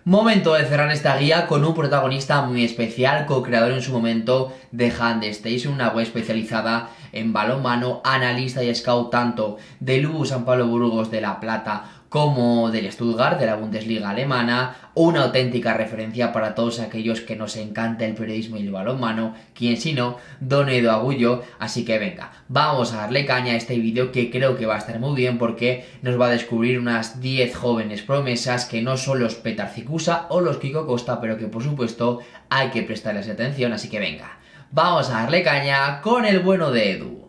Momento de cerrar esta guía con un protagonista muy especial, co-creador en su momento de Handestation, una web especializada en balonmano, analista y scout tanto del UBU San Pablo Burgos de La Plata como del Stuttgart de la Bundesliga alemana, una auténtica referencia para todos aquellos que nos encanta el periodismo y el balonmano, quien si no, Don Edu Agullo, así que venga, vamos a darle caña a este vídeo que creo que va a estar muy bien porque nos va a descubrir unas 10 jóvenes promesas que no son los Petar Cicusa o los Kiko Costa, pero que por supuesto hay que prestarles atención, así que venga, vamos a darle caña con el bueno de Edu.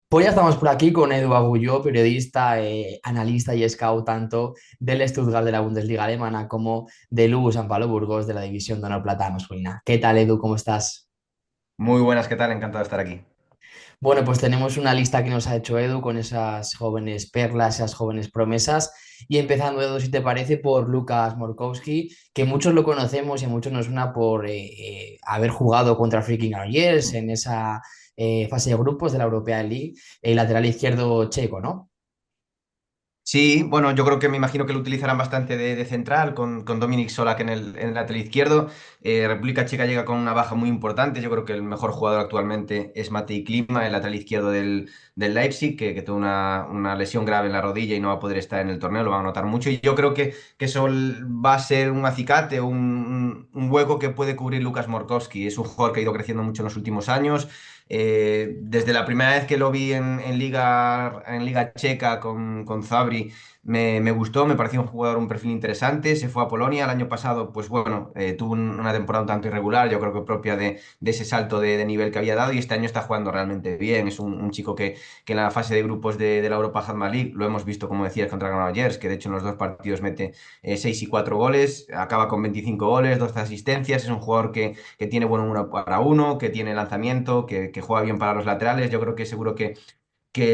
Pues ya estamos por aquí con Edu Agulló, periodista, analista y scout tanto del Stuttgart de la Bundesliga alemana como del UBU San Pablo Burgos de la División de Honor Plata masculina. ¿Qué tal, Edu? ¿Cómo estás? Muy buenas, ¿qué tal? Encantado de estar aquí. Bueno, pues tenemos una lista que nos ha hecho Edu con esas jóvenes perlas, esas jóvenes promesas. Y empezando, Edu, si te parece, por Lucas Morkowski, que muchos lo conocemos y a muchos nos suena por haber jugado contra Freaking Argers en esa fase de grupos de la European League, el lateral izquierdo checo, ¿no? Sí, bueno, yo creo que me imagino que lo utilizarán bastante de central con Dominic Solak en el lateral izquierdo. República Checa llega con una baja muy importante. Yo creo que el mejor jugador actualmente es Matej Klima, el lateral izquierdo del Leipzig, que tuvo una lesión grave en la rodilla y no va a poder estar en el torneo, lo van a notar mucho. Y yo creo que eso va a ser un acicate, un hueco que puede cubrir Lucas Morkowski. Es un jugador que ha ido creciendo mucho en los últimos años. Desde la primera vez que lo vi en Liga Checa con Zabri, me gustó, me pareció un jugador, un perfil interesante. Se fue a Polonia el año pasado, pues bueno, tuvo una temporada un tanto irregular, yo creo que propia de ese salto de nivel que había dado, y este año está jugando realmente bien. Es un chico que en la fase de grupos de la Europa Handball League lo hemos visto, como decías, contra Granollers, que de hecho en los dos partidos mete 6 y 4 goles, acaba con 25 goles, 12 asistencias. Es un jugador que tiene buen uno para uno, que tiene lanzamiento, que juega bien para los laterales. Yo creo que seguro que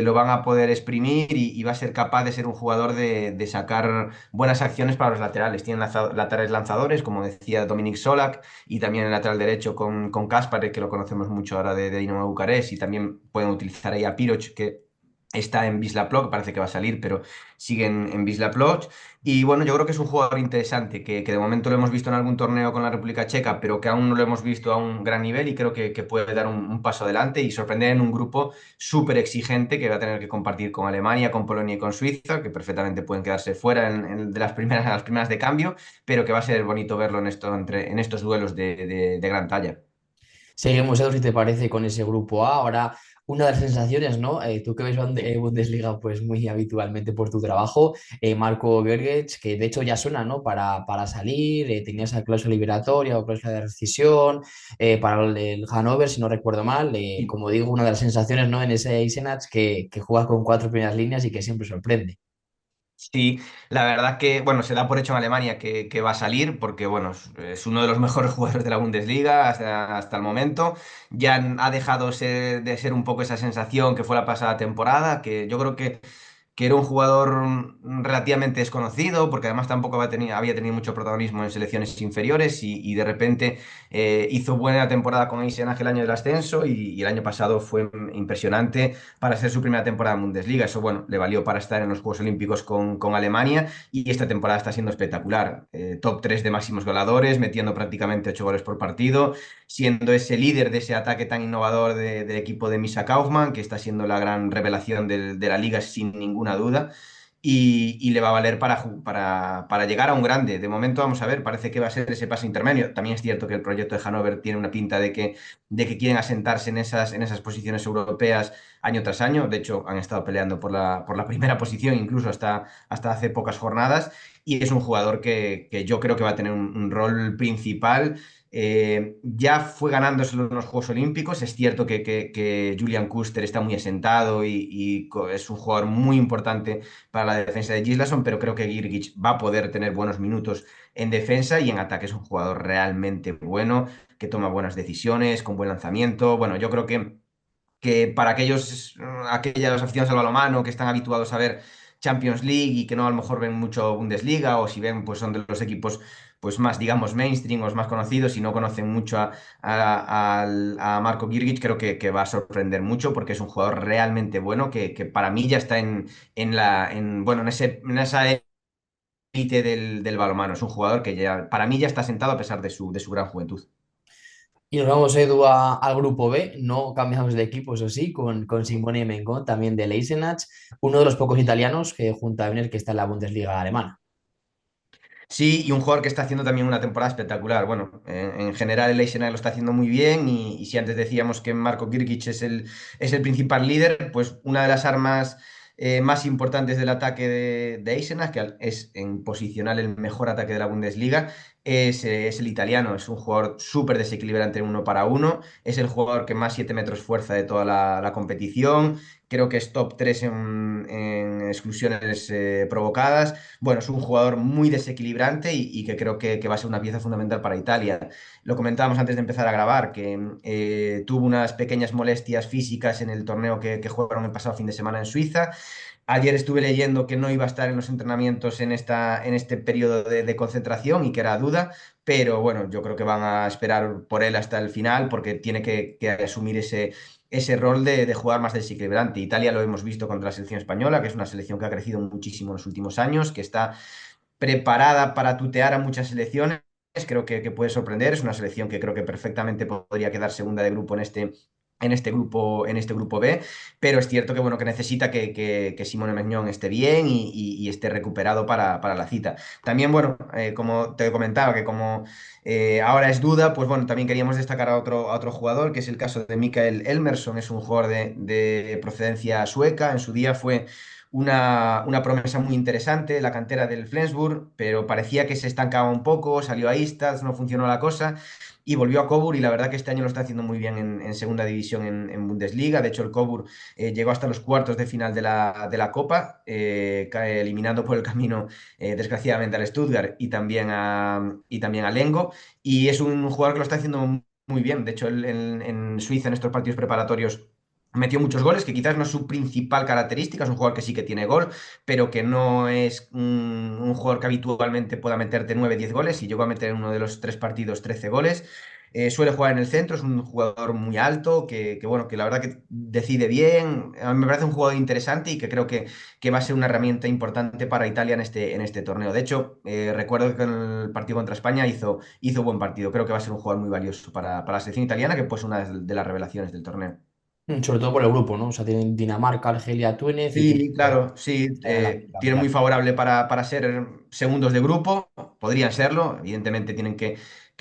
lo van a poder exprimir y va a ser capaz de ser un jugador de sacar buenas acciones para los laterales. Tiene laterales lanzadores, como decía Dominic Solak, y también el lateral derecho con Kaspar, que lo conocemos mucho ahora de Dinamo Bucarest, y también pueden utilizar ahí a Piroch, que está en Wisla Plock, parece que va a salir, pero sigue en Wisla Plock. Y bueno, yo creo que es un jugador interesante, que de momento lo hemos visto en algún torneo con la República Checa, pero que aún no lo hemos visto a un gran nivel, y creo que puede dar un paso adelante y sorprender en un grupo súper exigente que va a tener que compartir con Alemania, con Polonia y con Suiza, que perfectamente pueden quedarse fuera de las primeras de cambio, pero que va a ser bonito verlo en estos duelos de gran talla. Seguimos, Edu, si te parece, con ese grupo A. Ahora, una de las sensaciones, ¿no? Tú que ves Bundesliga pues muy habitualmente por tu trabajo, Marco Gergech, que de hecho ya suena, ¿no? Para salir, tenía esa cláusula liberatoria o cláusula de rescisión para el Hannover, si no recuerdo mal. Como digo, una de las sensaciones, ¿no? En ese Eisenach que juega con cuatro primeras líneas y que siempre sorprende. Sí, la verdad que, bueno, se da por hecho en Alemania que va a salir, porque, bueno, es uno de los mejores jugadores de la Bundesliga hasta el momento. Ya ha dejado de ser un poco esa sensación que fue la pasada temporada, que yo creo que era un jugador relativamente desconocido, porque además tampoco había tenido mucho protagonismo en selecciones inferiores, y de repente hizo buena temporada con Eisenach el año del ascenso, y el año pasado fue impresionante para ser su primera temporada en Bundesliga. Eso, bueno, le valió para estar en los Juegos Olímpicos con Alemania, y esta temporada está siendo espectacular. Top 3 de máximos goleadores, metiendo prácticamente 8 goles por partido, siendo ese líder de ese ataque tan innovador del equipo de Misa Kaufmann, que está siendo la gran revelación de la liga sin ninguna duda. Y le va a valer para llegar a un grande. De momento, vamos a ver, parece que va a ser ese paso intermedio. También es cierto que el proyecto de Hannover tiene una pinta de que quieren asentarse en esas posiciones europeas año tras año. De hecho, han estado peleando por la primera posición, incluso hasta hace pocas jornadas. Y es un jugador que yo creo que va a tener un rol principal. Ya fue ganándoselo en los Juegos Olímpicos. Es cierto que Julian Kuster está muy asentado y es un jugador muy importante para la defensa de Gislason, pero creo que Girgic va a poder tener buenos minutos en defensa, y en ataque es un jugador realmente bueno, que toma buenas decisiones, con buen lanzamiento. Bueno, yo creo que para aquellas aficionados al balonmano que están habituados a ver Champions League y que no a lo mejor ven mucho Bundesliga, o si ven, pues son de los equipos pues más, digamos, mainstream o los más conocidos y no conocen mucho a Marco Girgic, creo que va a sorprender mucho porque es un jugador realmente bueno que para mí ya está bueno, en esa élite del balonmano. Es un jugador que ya, para mí ya está sentado a pesar de su gran juventud. Y nos vamos, Edu, al grupo B. No cambiamos de equipo, eso sí, con Simone Mengon, también de Eisenach, uno de los pocos italianos que junto a Ebner que está en la Bundesliga alemana. Sí, y un jugador que está haciendo también una temporada espectacular. Bueno, en general el Arsenal lo está haciendo muy bien y si antes decíamos que Marco Girkic es el principal líder, pues una de las armas más importantes del ataque de Arsenal, que es en posicional el mejor ataque de la Bundesliga, es el italiano. Es un jugador súper desequilibrante en uno para uno. Es el jugador que más 7 metros fuerza de toda la competición. Creo que es top 3 en exclusiones provocadas. Bueno, es un jugador muy desequilibrante y que creo que va a ser una pieza fundamental para Italia. Lo comentábamos antes de empezar a grabar, que tuvo unas pequeñas molestias físicas en el torneo que jugaron el pasado fin de semana en Suiza. Ayer estuve leyendo que no iba a estar en los entrenamientos en este periodo de concentración y que era duda, pero bueno, yo creo que van a esperar por él hasta el final porque tiene que asumir ese rol de jugar más desequilibrante. Italia lo hemos visto contra la selección española, que es una selección que ha crecido muchísimo en los últimos años, que está preparada para tutear a muchas selecciones. Creo que puede sorprender. Es una selección que creo que perfectamente podría quedar segunda de grupo en este grupo B, pero es cierto que bueno que necesita que Simone Mignon esté bien y esté recuperado para la cita. También, bueno, como te comentaba, que como ahora es duda, pues bueno, también queríamos destacar a otro jugador, que es el caso de Mikael Elmerson. Es un jugador de procedencia sueca. En su día fue una promesa muy interesante, la cantera del Flensburg, pero parecía que se estancaba un poco, salió a Istaz, no funcionó la cosa y volvió a Coburg y la verdad que este año lo está haciendo muy bien en segunda división en Bundesliga. De hecho, el Coburg llegó hasta los cuartos de final de la Copa, eliminando por el camino, desgraciadamente, al Stuttgart y también a Lengo. Y es un jugador que lo está haciendo muy bien. De hecho, él en Suiza, en estos partidos preparatorios, metió muchos goles, que quizás no es su principal característica. Es un jugador que sí que tiene gol, pero que no es un jugador que habitualmente pueda meterte 9 10 goles, y llegó a meter en uno de los 3 partidos 13 goles. Suele jugar en el centro, es un jugador muy alto, bueno, que la verdad que decide bien. A mí me parece un jugador interesante y que creo que va a ser una herramienta importante para Italia en este torneo. De hecho, recuerdo que en el partido contra España hizo buen partido. Creo que va a ser un jugador muy valioso para la selección italiana, que pues una de las revelaciones del torneo. Sobre todo por el grupo, ¿no? O sea, tienen Dinamarca, Argelia, Túnez y tienen Sí, claro, sí, la tiene mitad. muy favorable para ser segundos de grupo, podrían serlo. Evidentemente tienen que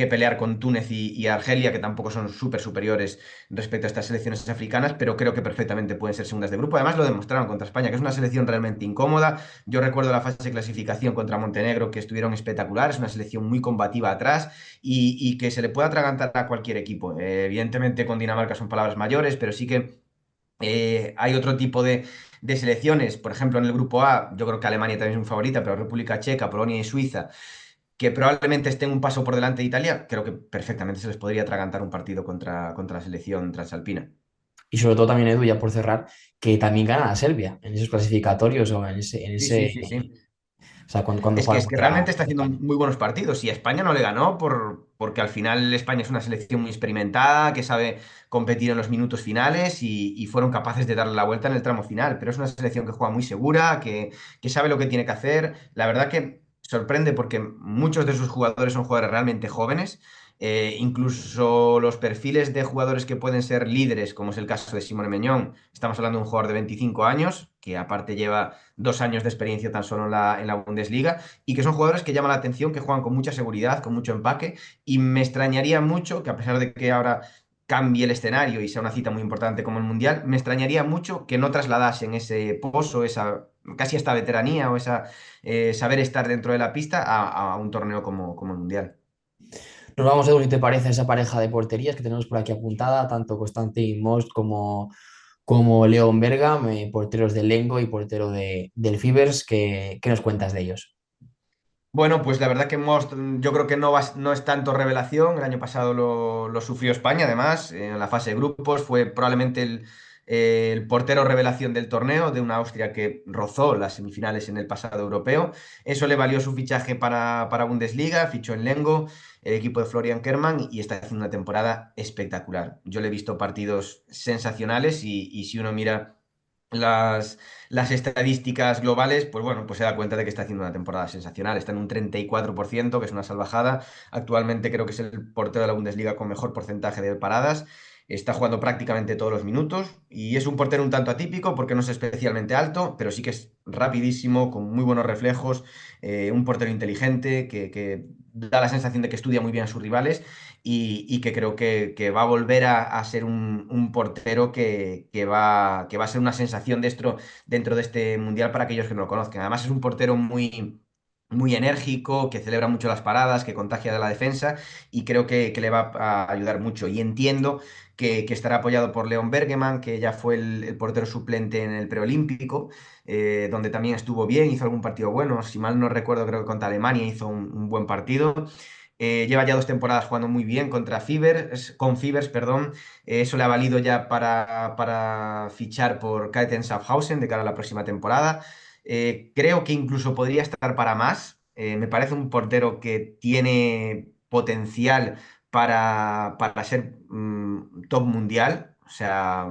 pelear con Túnez y Argelia, que tampoco son súper superiores respecto a estas selecciones africanas, pero creo que perfectamente pueden ser segundas de grupo. Además lo demostraron contra España, que es una selección realmente incómoda. Yo recuerdo la fase de clasificación contra Montenegro, que estuvieron espectaculares, es una selección muy combativa atrás y que se le puede atragantar a cualquier equipo. Evidentemente con Dinamarca son palabras mayores, pero sí que hay otro tipo de selecciones. Por ejemplo, en el grupo A, yo creo que Alemania también es un favorita, pero República Checa, Polonia y Suiza, que probablemente estén un paso por delante de Italia, creo que perfectamente se les podría atragantar un partido contra la selección transalpina. Y sobre todo también, Edu, ya por cerrar, que también gana a Serbia en esos clasificatorios o en Sí, sí, ese, sí, sí. o sea, cuando Es que, juegan es que contra realmente está haciendo España. muy buenos partidos, y a España no le ganó porque al final España es una selección muy experimentada, que sabe competir en los minutos finales y fueron capaces de darle la vuelta en el tramo final. Pero es una selección que juega muy segura, que sabe lo que tiene que hacer. La verdad que sorprende porque muchos de sus jugadores son jugadores realmente jóvenes. Incluso los perfiles de jugadores que pueden ser líderes, como es el caso de Simone Meñón, estamos hablando de un jugador de 25 años, que aparte lleva 2 años de experiencia tan solo en la Bundesliga, y que son jugadores que llaman la atención, que juegan con mucha seguridad, con mucho empaque, y me extrañaría mucho que, a pesar de que ahora cambie el escenario y sea una cita muy importante como el Mundial, me extrañaría mucho que no trasladasen ese pozo, esa casi esta veteranía o esa saber estar dentro de la pista a un torneo como el Mundial. Nos vamos, Edu, si te parece, esa pareja de porterías que tenemos por aquí apuntada, tanto Constantin Most como Leon Bergam, porteros del Lengo y portero del Fibers. ¿Qué nos cuentas de ellos? Bueno, pues la verdad que Most, yo creo que no es tanto revelación. El año pasado lo sufrió España, además, en la fase de grupos. Fue probablemente el portero revelación del torneo, de una Austria que rozó las semifinales en el pasado europeo. Eso le valió su fichaje para Bundesliga, fichó en Lengo, el equipo de Florian Kermann, y está haciendo una temporada espectacular. Yo le he visto partidos sensacionales y si uno mira las estadísticas globales, pues bueno, pues se da cuenta de que está haciendo una temporada sensacional. Está en un 34%, que es una salvajada. Actualmente creo que es el portero de la Bundesliga con mejor porcentaje de paradas. Está jugando prácticamente todos los minutos y es un portero un tanto atípico porque no es especialmente alto, pero sí que es rapidísimo, con muy buenos reflejos, un portero inteligente que da la sensación de que estudia muy bien a sus rivales y que creo que va a volver a ser un portero que va a ser una sensación dentro de este mundial para aquellos que no lo conozcan. Además es un portero muy enérgico, que celebra mucho las paradas, que contagia de la defensa y creo que le va a ayudar mucho. Y entiendo que estará apoyado por Leon Bergemann, que ya fue el portero suplente en el preolímpico, donde también estuvo bien, hizo algún partido bueno. Si mal no recuerdo, creo que contra Alemania hizo un buen partido. Lleva ya 2 temporadas jugando muy bien con Fivers, perdón. Eso le ha valido ya para fichar por KT Schaffhausen de cara a la próxima temporada. Creo que incluso podría estar para más. Me parece un portero que tiene potencial para ser top mundial. O sea,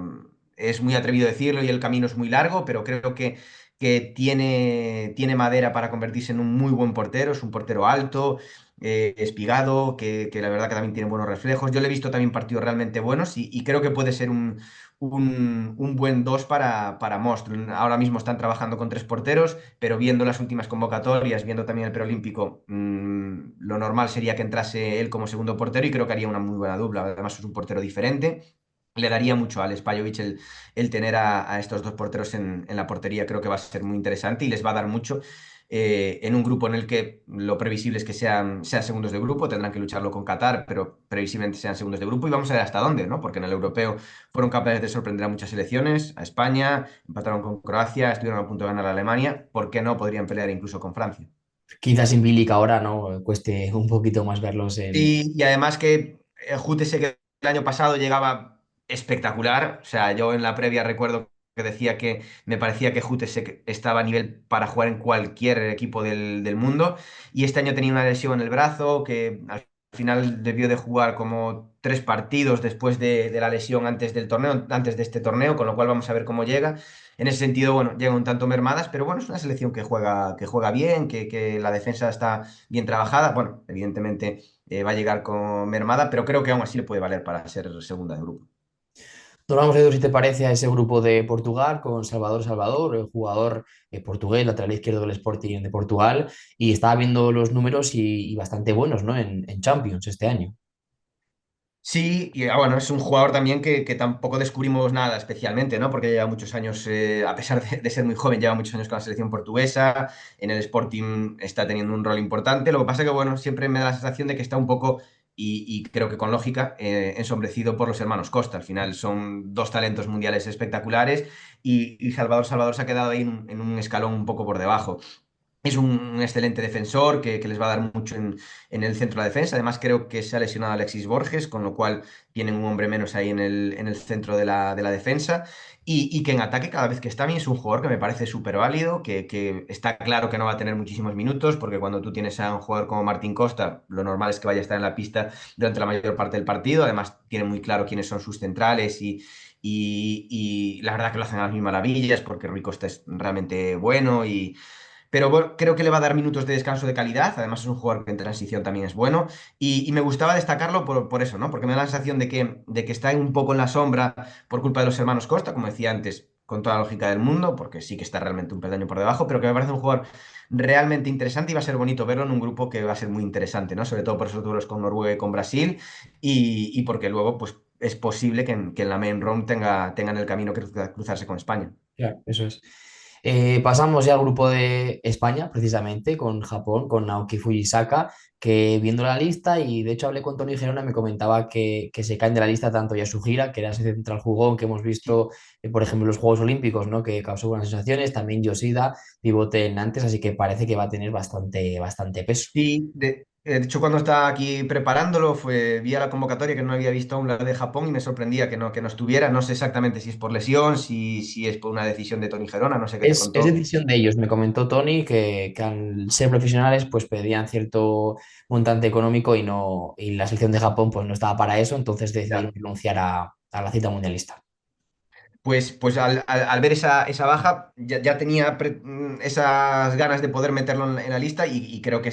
es muy atrevido decirlo y el camino es muy largo, pero creo que tiene madera para convertirse en un muy buen portero. Es un portero alto, espigado, que la verdad que también tiene buenos reflejos. Yo le he visto también partidos realmente buenos y creo que puede ser un buen 2 para Most. Ahora mismo están trabajando con 3 porteros, pero viendo las últimas convocatorias, viendo también el preolímpico, lo normal sería que entrase él como segundo portero y creo que haría una muy buena dupla. Además es un portero diferente. Le daría mucho a Alex Pajovic el tener a estos 2 porteros en la portería. Creo que va a ser muy interesante y les va a dar mucho en un grupo en el que lo previsible es que sean segundos de grupo, tendrán que lucharlo con Qatar, pero previsiblemente sean segundos de grupo y vamos a ver hasta dónde, ¿no? Porque en el europeo fueron capaces de sorprender a muchas selecciones, a España, empataron con Croacia, estuvieron a punto de ganar a Alemania, ¿por qué no podrían pelear incluso con Francia? Quizás sin Bilic ahora, ¿no? Cueste un poquito más verlos en... Y además que Jutese que el año pasado llegaba espectacular. O sea, yo en la previa recuerdo que decía que me parecía que Jutese estaba a nivel para jugar en cualquier equipo del mundo. Y este año tenía una lesión en el brazo que al final debió de jugar como 3 partidos después de la lesión antes del torneo, antes de este torneo, con lo cual vamos a ver cómo llega. En ese sentido, bueno, llega un tanto mermadas, pero bueno, es una selección que juega bien, que la defensa está bien trabajada. Bueno, evidentemente va a llegar con mermada, pero creo que aún así le puede valer para ser segunda de grupo. Nos vamos, Edu, si te parece, a ese grupo de Portugal con Salvador Salvador, el jugador portugués, lateral izquierdo del Sporting de Portugal, y estaba viendo los números y bastante buenos, ¿no? En Champions este año. Sí, y bueno, es un jugador también que tampoco descubrimos nada especialmente, ¿no? Porque lleva muchos años, a pesar de ser muy joven, lleva muchos años con la selección portuguesa, en el Sporting está teniendo un rol importante. Lo que pasa que, bueno, siempre me da la sensación de que está un poco, y creo que con lógica, ensombrecido por los hermanos Costa. Al final son 2 talentos mundiales espectaculares y Salvador se ha quedado ahí en un escalón un poco por debajo. Es un excelente defensor que les va a dar mucho en el centro de la defensa. Además, creo que se ha lesionado Alexis Borges, con lo cual tienen un hombre menos ahí en el centro de la defensa. Y que en ataque, cada vez que está bien, es un jugador que me parece súper válido, que está claro que no va a tener muchísimos minutos, porque cuando tú tienes a un jugador como Martín Costa, lo normal es que vaya a estar en la pista durante la mayor parte del partido. Además, tiene muy claro quiénes son sus centrales y la verdad que lo hacen a las mil maravillas, porque Rui Costa es realmente bueno pero bueno, creo que le va a dar minutos de descanso de calidad. Además, es un jugador que en transición también es bueno. Y me gustaba destacarlo por eso, ¿no? Porque me da la sensación de que está un poco en la sombra por culpa de los hermanos Costa, como decía antes, con toda la lógica del mundo, porque sí que está realmente un peldaño por debajo, pero que me parece un jugador realmente interesante y va a ser bonito verlo en un grupo que va a ser muy interesante, ¿no? Sobre todo por esos duelos con Noruega y con Brasil y porque luego, pues, es posible que en la main round tengan el camino que cruzarse con España. Claro, eso es. Pasamos ya al grupo de España, precisamente, con Japón, con Naoki Fujisaka, que viendo la lista, y de hecho hablé con Tony Gerona, me comentaba que se caen de la lista tanto Yasuhira, que era ese central jugón que hemos visto, por ejemplo, en los Juegos Olímpicos, ¿no? Que causó buenas sensaciones, también Yoshida, pivote en Nantes, así que parece que va a tener bastante, bastante peso. Sí, De hecho, cuando estaba aquí preparándolo, vi a la convocatoria que no había visto aún la de Japón y me sorprendía que no estuviera. No sé exactamente si es por lesión, si es por una decisión de Tony Gerona, no sé qué te Es contó. decisión de ellos. Me comentó Tony que al ser profesionales pues pedían cierto montante económico y no, y la selección de Japón pues no estaba para eso, entonces decidieron Ya. renunciar a la cita mundialista. Pues al ver esa baja, ya tenía esas ganas de poder meterlo en la lista y creo que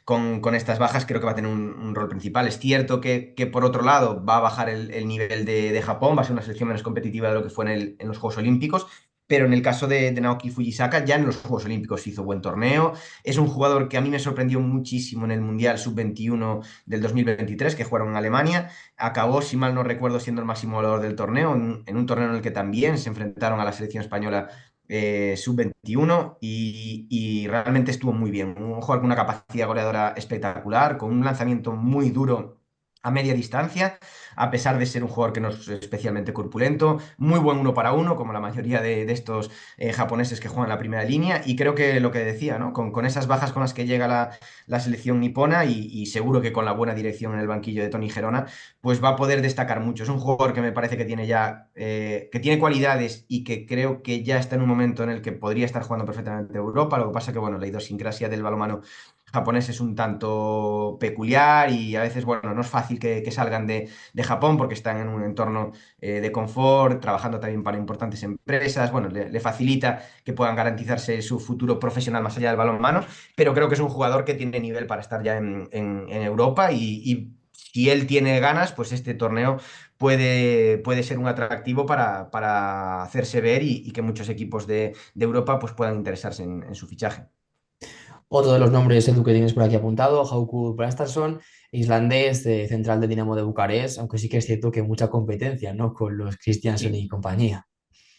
con estas bajas creo que va a tener un rol principal. Es cierto que por otro lado va a bajar el nivel de Japón, va a ser una selección menos competitiva de lo que fue en los Juegos Olímpicos, pero en el caso de Naoki Fujisaka ya en los Juegos Olímpicos hizo buen torneo. Es un jugador que a mí me sorprendió muchísimo en el Mundial Sub-21 del 2023 que jugaron en Alemania. Acabó, si mal no recuerdo, siendo el máximo goleador del torneo, en un torneo en el que también se enfrentaron a la selección española sub-21 y realmente estuvo muy bien. Un jugador con una capacidad goleadora espectacular, con un lanzamiento muy duro a media distancia, a pesar de ser un jugador que no es especialmente corpulento, muy buen uno para uno, como la mayoría de estos japoneses que juegan la primera línea, y creo que lo que decía, ¿no? Con esas bajas con las que llega la selección nipona y seguro que con la buena dirección en el banquillo de Tony Gerona, pues va a poder destacar mucho. Es un jugador que me parece que tiene ya, que tiene cualidades y que creo que ya está en un momento en el que podría estar jugando perfectamente en Europa. Lo que pasa que, bueno, la idiosincrasia del balonmano japonés es un tanto peculiar y a veces, bueno, no es fácil que salgan de Japón porque están en un entorno de confort, trabajando también para importantes empresas. Bueno, le facilita que puedan garantizarse su futuro profesional más allá del balonmano, pero creo que es un jugador que tiene nivel para estar ya en Europa y si él tiene ganas, pues este torneo puede ser un atractivo para hacerse ver y que muchos equipos de Europa pues, puedan interesarse en su fichaje. Otro de los nombres, Edu, que tienes por aquí apuntado, Haukur Brastason, islandés, central de Dinamo de Bucarest, aunque sí que es cierto que mucha competencia, ¿no? Con los Christiansen Sí. y compañía.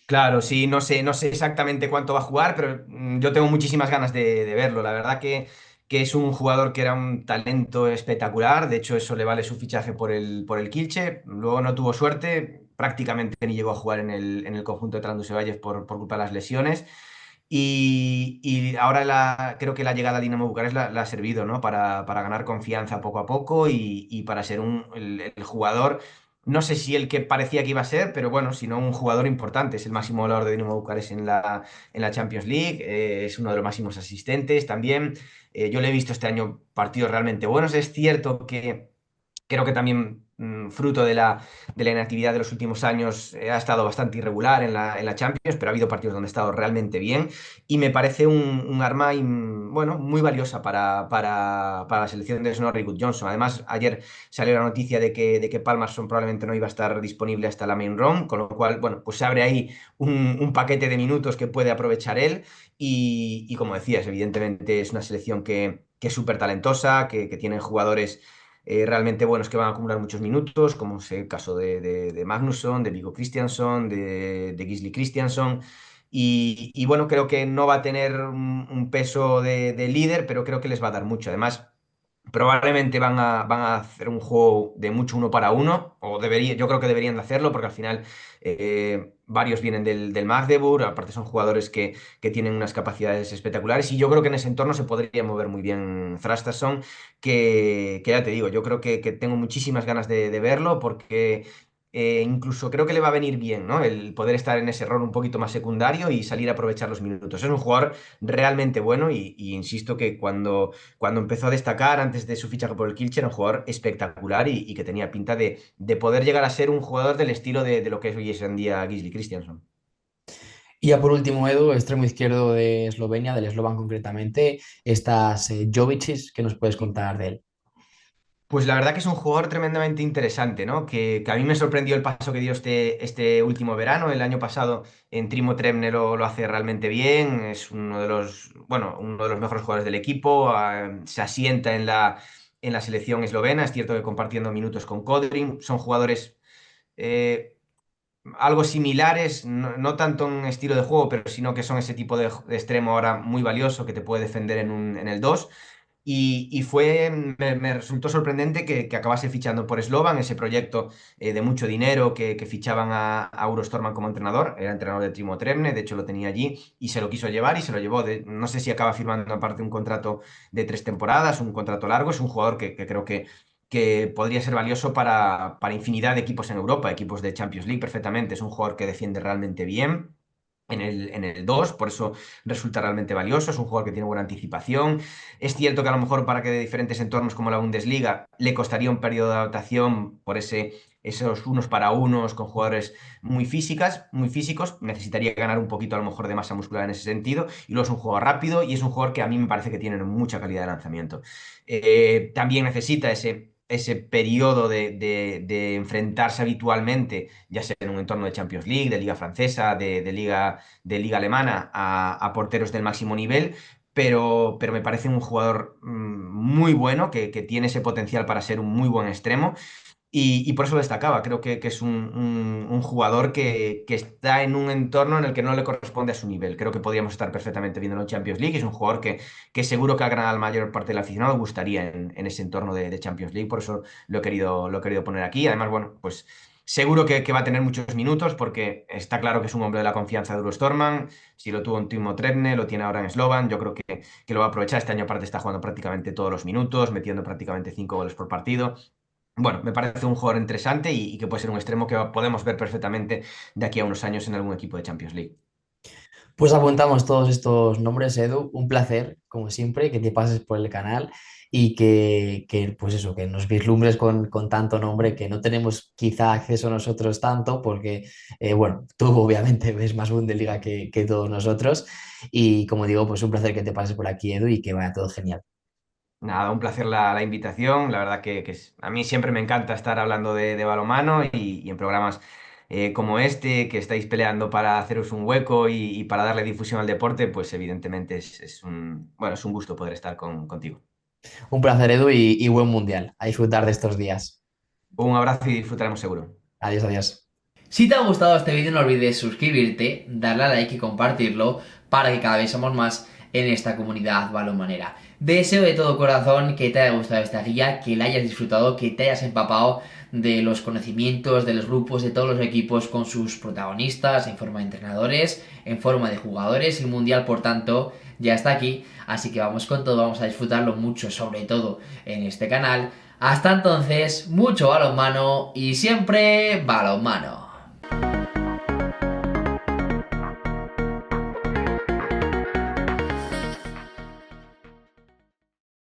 Claro, sí, no sé exactamente cuánto va a jugar, pero yo tengo muchísimas ganas de verlo. La verdad que es un jugador que era un talento espectacular. De hecho, eso le vale su fichaje por el Kielce. Luego no tuvo suerte, prácticamente ni llegó a jugar en el conjunto de Trabzonspor por culpa de las lesiones. Y ahora creo que la llegada a Dinamo Bucarest la ha servido, ¿no? Para ganar confianza poco a poco y para ser el jugador, no sé si el que parecía que iba a ser, pero bueno, sino un jugador importante. Es el máximo goleador de Dinamo Bucarest en la Champions League, es uno de los máximos asistentes también. Yo le he visto este año partidos realmente buenos. Es cierto que creo que también fruto de la inactividad de los últimos años ha estado bastante irregular en la Champions, pero ha habido partidos donde ha estado realmente bien y me parece un arma bueno, muy valiosa para la selección de Snorri Johnson. Además, ayer salió la noticia de que Palmarsson probablemente no iba a estar disponible hasta la main round, con lo cual, bueno, pues se abre ahí un paquete de minutos que puede aprovechar él y como decías, evidentemente es una selección que es súper talentosa, que tiene jugadores realmente buenos que van a acumular muchos minutos, como es el caso de Magnusson, de Vigo Christiansson, de Gisli Christiansson. Y bueno, creo que no va a tener un peso de líder, pero creo que les va a dar mucho. Además, probablemente van a hacer un juego de mucho uno para uno, yo creo que deberían de hacerlo, porque al final varios vienen del Magdeburg, aparte son jugadores que tienen unas capacidades espectaculares, y yo creo que en ese entorno se podría mover muy bien Thrastason, que ya te digo, yo creo que tengo muchísimas ganas de verlo, porque incluso creo que le va a venir bien, ¿no? El poder estar en ese rol un poquito más secundario y salir a aprovechar los minutos. Es un jugador realmente bueno y insisto que cuando empezó a destacar antes de su fichaje por el Kielce era un jugador espectacular y que tenía pinta de poder llegar a ser un jugador del estilo de lo que es hoy en día Gisli Christiansen. Y ya por último, Edu, extremo izquierdo de Eslovenia, del Slovan concretamente, estás Jovicic, ¿qué nos puedes contar de él? Pues la verdad que es un jugador tremendamente interesante, ¿no? Que a mí me sorprendió el paso que dio este último verano. El año pasado en Trimo Tremne lo hace realmente bien. Es uno de los mejores jugadores del equipo. Se asienta en la selección eslovena. Es cierto que compartiendo minutos con Kodrin. Son jugadores eh, algo similares, no tanto en estilo de juego, pero sino que son ese tipo de extremo ahora muy valioso que te puede defender en el 2. Me resultó sorprendente que acabase fichando por Slovan, ese proyecto de mucho dinero que fichaban a Uros Torman como entrenador. Era entrenador de Timo Trebne, de hecho lo tenía allí y se lo quiso llevar y se lo llevó. No sé si acaba firmando aparte un contrato de 3 temporadas, un contrato largo. Es un jugador que creo que podría ser valioso para infinidad de equipos en Europa, equipos de Champions League perfectamente. Es un jugador que defiende realmente bien en el 2, por eso resulta realmente valioso. Es un jugador que tiene buena anticipación. Es cierto que a lo mejor para que de diferentes entornos como la Bundesliga le costaría un periodo de adaptación por esos unos para unos con jugadores muy físicos. Necesitaría ganar un poquito a lo mejor de masa muscular en ese sentido. Y luego es un jugador rápido y es un jugador que a mí me parece que tiene mucha calidad de lanzamiento. También necesita ese periodo de enfrentarse habitualmente, ya sea en un entorno de Champions League, de Liga Francesa, de Liga Alemana, a porteros del máximo nivel, pero me parece un jugador muy bueno, que tiene ese potencial para ser un muy buen extremo. Y por eso lo destacaba. Creo que es un jugador que está en un entorno en el que no le corresponde a su nivel. Creo que podríamos estar perfectamente viendo en Champions League. Es un jugador que seguro que a la mayor parte del aficionado gustaría en ese entorno de Champions League. Por eso lo he querido poner aquí. Además, bueno, pues seguro que va a tener muchos minutos porque está claro que es un hombre de la confianza de Uros Torman. Si lo tuvo en Timo Trebne, lo tiene ahora en Slovan. Yo creo que lo va a aprovechar. Este año aparte está jugando prácticamente todos los minutos, metiendo prácticamente 5 goles por partido. Bueno, me parece un jugador interesante y que puede ser un extremo que podemos ver perfectamente de aquí a unos años en algún equipo de Champions League. Pues apuntamos todos estos nombres, Edu. Un placer, como siempre, que te pases por el canal y pues eso, que nos vislumbres con tanto nombre que no tenemos quizá acceso nosotros tanto, porque, bueno, tú obviamente ves más Bundesliga que todos nosotros. Y como digo, pues un placer que te pases por aquí, Edu, y que vaya todo genial. Nada, un placer la invitación. La verdad a mí siempre me encanta estar hablando de balonmano y en programas como este, que estáis peleando para haceros un hueco y para darle difusión al deporte, pues evidentemente es un gusto poder estar contigo. Un placer, Edu, y buen mundial. A disfrutar de estos días. Un abrazo y disfrutaremos seguro. Adiós, adiós. Si te ha gustado este vídeo no olvides suscribirte, darle a like y compartirlo para que cada vez somos más en esta comunidad balonmanera. Deseo de todo corazón que te haya gustado esta guía, que la hayas disfrutado, que te hayas empapado de los conocimientos, de los grupos, de todos los equipos con sus protagonistas en forma de entrenadores, en forma de jugadores. El mundial, por tanto, ya está aquí, así que vamos con todo, vamos a disfrutarlo mucho, sobre todo en este canal. Hasta entonces, mucho balonmano y siempre balonmano.